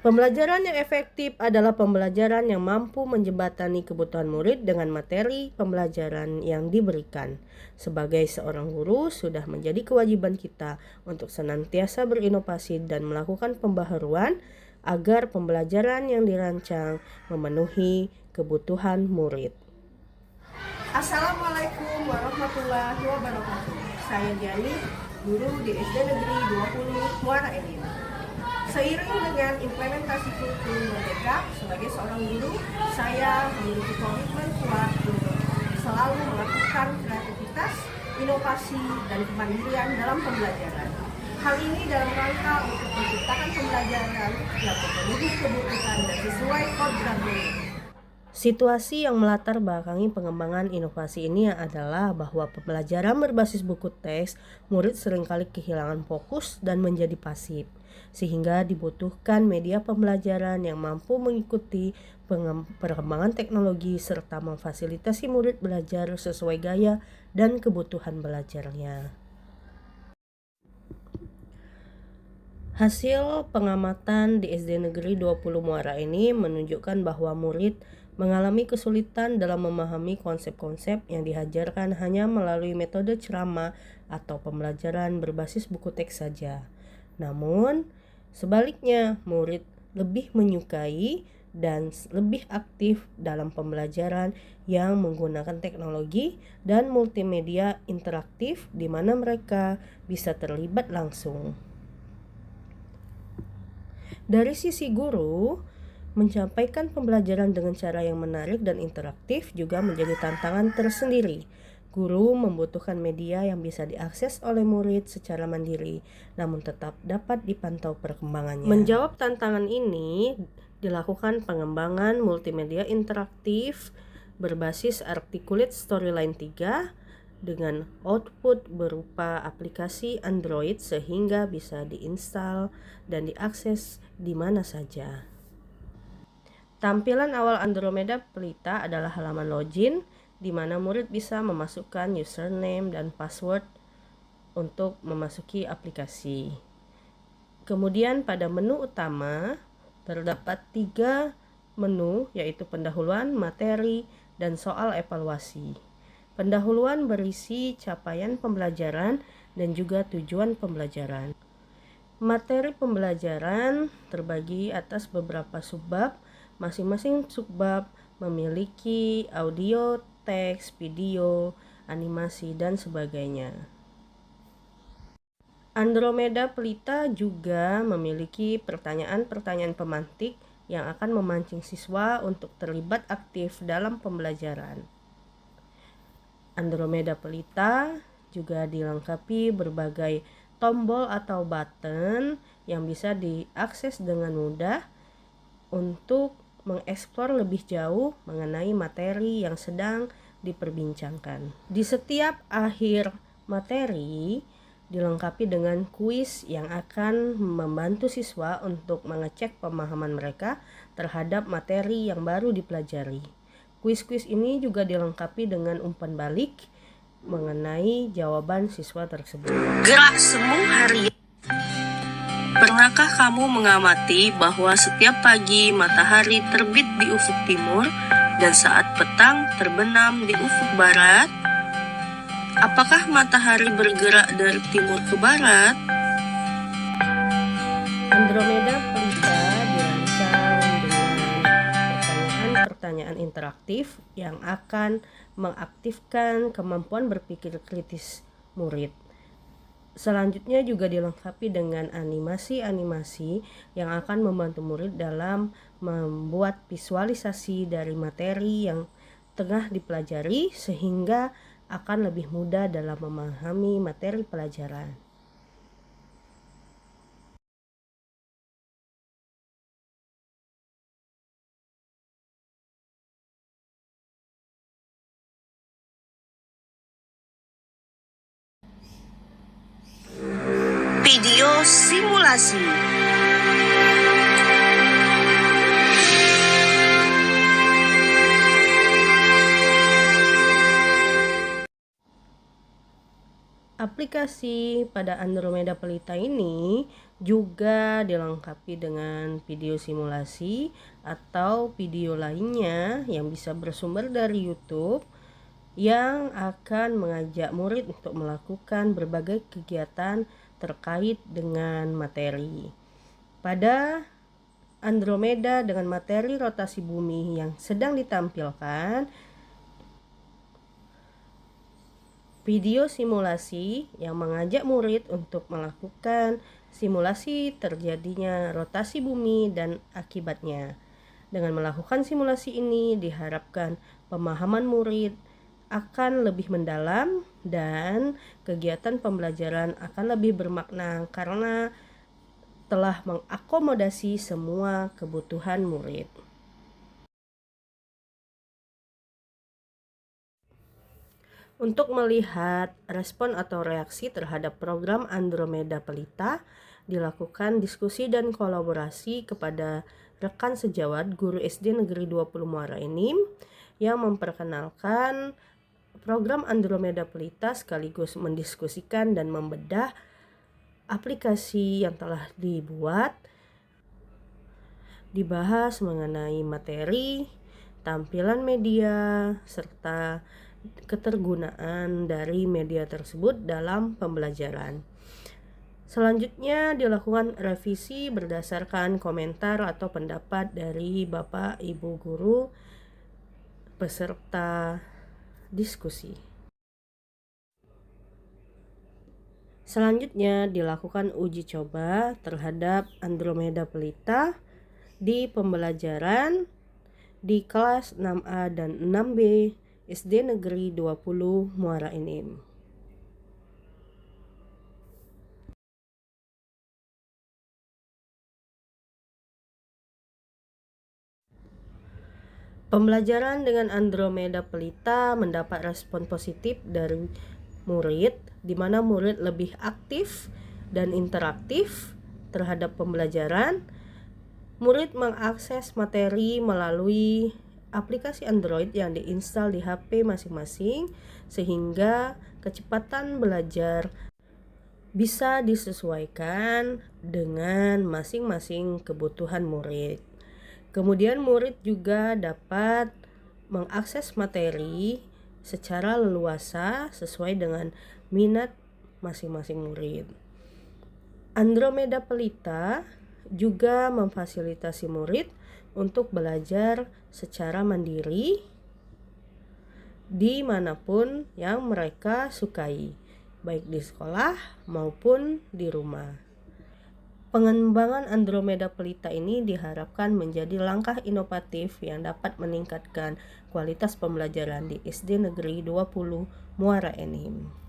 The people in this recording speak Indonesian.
Pembelajaran yang efektif adalah pembelajaran yang mampu menjembatani kebutuhan murid dengan materi pembelajaran yang diberikan. Sebagai seorang guru, sudah menjadi kewajiban kita untuk senantiasa berinovasi dan melakukan pembaharuan agar pembelajaran yang dirancang memenuhi kebutuhan murid. Assalamualaikum warahmatullahi wabarakatuh. Saya Jani, guru di SD Negeri 20 Muara Enim. Seiring dengan implementasi kurikulum Merdeka, sebagai seorang guru, saya memiliki komitmen kuat untuk selalu melakukan kreativitas, inovasi, dan kemandirian dalam pembelajaran. Hal ini dalam rangka untuk menciptakan pembelajaran yang memenuhi kebutuhan dan sesuai kodrat murid. Situasi yang melatar belakangi pengembangan inovasi ini adalah bahwa pembelajaran berbasis buku teks, murid seringkali kehilangan fokus dan menjadi pasif, sehingga dibutuhkan media pembelajaran yang mampu mengikuti perkembangan teknologi serta memfasilitasi murid belajar sesuai gaya dan kebutuhan belajarnya. Hasil pengamatan di SD Negeri 20 Muara ini menunjukkan bahwa murid mengalami kesulitan dalam memahami konsep-konsep yang diajarkan hanya melalui metode ceramah atau pembelajaran berbasis buku teks saja. Namun, sebaliknya, murid lebih menyukai dan lebih aktif dalam pembelajaran yang menggunakan teknologi dan multimedia interaktif di mana mereka bisa terlibat langsung. Dari sisi guru, menyampaikan pembelajaran dengan cara yang menarik dan interaktif juga menjadi tantangan tersendiri. Guru membutuhkan media yang bisa diakses oleh murid secara mandiri, namun tetap dapat dipantau perkembangannya. Menjawab tantangan ini, dilakukan pengembangan multimedia interaktif berbasis Articulate Storyline 3 dengan output berupa aplikasi Android sehingga bisa diinstal dan diakses di mana saja. Tampilan awal Andromeda Pelita adalah halaman login di mana murid bisa memasukkan username dan password untuk memasuki aplikasi. Kemudian pada menu utama terdapat 3 menu, yaitu pendahuluan, materi, dan soal evaluasi. Pendahuluan berisi capaian pembelajaran dan juga tujuan pembelajaran. Materi pembelajaran terbagi atas beberapa subbab. Masing-masing subbab memiliki audio, teks, video, animasi, dan sebagainya. Andromeda Pelita juga memiliki pertanyaan-pertanyaan pemantik yang akan memancing siswa untuk terlibat aktif dalam pembelajaran. Andromeda Pelita juga dilengkapi berbagai tombol atau button yang bisa diakses dengan mudah untuk mengeksplor lebih jauh mengenai materi yang sedang diperbincangkan. Di setiap akhir materi dilengkapi dengan kuis yang akan membantu siswa untuk mengecek pemahaman mereka terhadap materi yang baru dipelajari. Kuis-kuis ini juga dilengkapi dengan umpan balik mengenai jawaban siswa tersebut. Gerak semu harian. Pernahkah kamu mengamati bahwa setiap pagi matahari terbit di ufuk timur dan saat petang terbenam di ufuk barat? Apakah matahari bergerak dari timur ke barat? Andromeda Pelita dirancang dengan pertanyaan-pertanyaan interaktif yang akan mengaktifkan kemampuan berpikir kritis murid. Selanjutnya juga dilengkapi dengan animasi-animasi yang akan membantu murid dalam membuat visualisasi dari materi yang tengah dipelajari sehingga akan lebih mudah dalam memahami materi pelajaran. Video simulasi. Aplikasi pada Andromeda Pelita ini juga dilengkapi dengan video simulasi atau video lainnya yang bisa bersumber dari YouTube yang akan mengajak murid untuk melakukan berbagai kegiatan terkait dengan materi. Pada Andromeda dengan materi rotasi bumi yang sedang ditampilkan, video simulasi yang mengajak murid untuk melakukan simulasi terjadinya rotasi bumi dan akibatnya. Dengan melakukan simulasi ini diharapkan pemahaman murid akan lebih mendalam dan kegiatan pembelajaran akan lebih bermakna karena telah mengakomodasi semua kebutuhan murid. Untuk melihat respon atau reaksi terhadap program Andromeda Pelita, dilakukan diskusi dan kolaborasi kepada rekan sejawat guru SD Negeri 20 Muara Enim yang memperkenalkan program Andromeda Pelita sekaligus mendiskusikan dan membedah aplikasi yang telah dibuat, dibahas mengenai materi, tampilan media, serta ketergunaan dari media tersebut dalam pembelajaran. Selanjutnya dilakukan revisi berdasarkan komentar atau pendapat dari Bapak Ibu guru peserta diskusi. Selanjutnya dilakukan uji coba terhadap Andromeda Pelita di pembelajaran di kelas 6A dan 6B SD Negeri 20 Muara Enim. Pembelajaran dengan Andromeda Pelita mendapat respon positif dari murid, di mana murid lebih aktif dan interaktif terhadap pembelajaran. Murid mengakses materi melalui aplikasi Android yang diinstal di HP masing-masing, sehingga kecepatan belajar bisa disesuaikan dengan masing-masing kebutuhan murid. Kemudian murid juga dapat mengakses materi secara leluasa sesuai dengan minat masing-masing murid. Andromeda Pelita juga memfasilitasi murid untuk belajar secara mandiri dimanapun yang mereka sukai, baik di sekolah maupun di rumah. Pengembangan Andromeda Pelita ini diharapkan menjadi langkah inovatif yang dapat meningkatkan kualitas pembelajaran di SD Negeri 20 Muara Enim.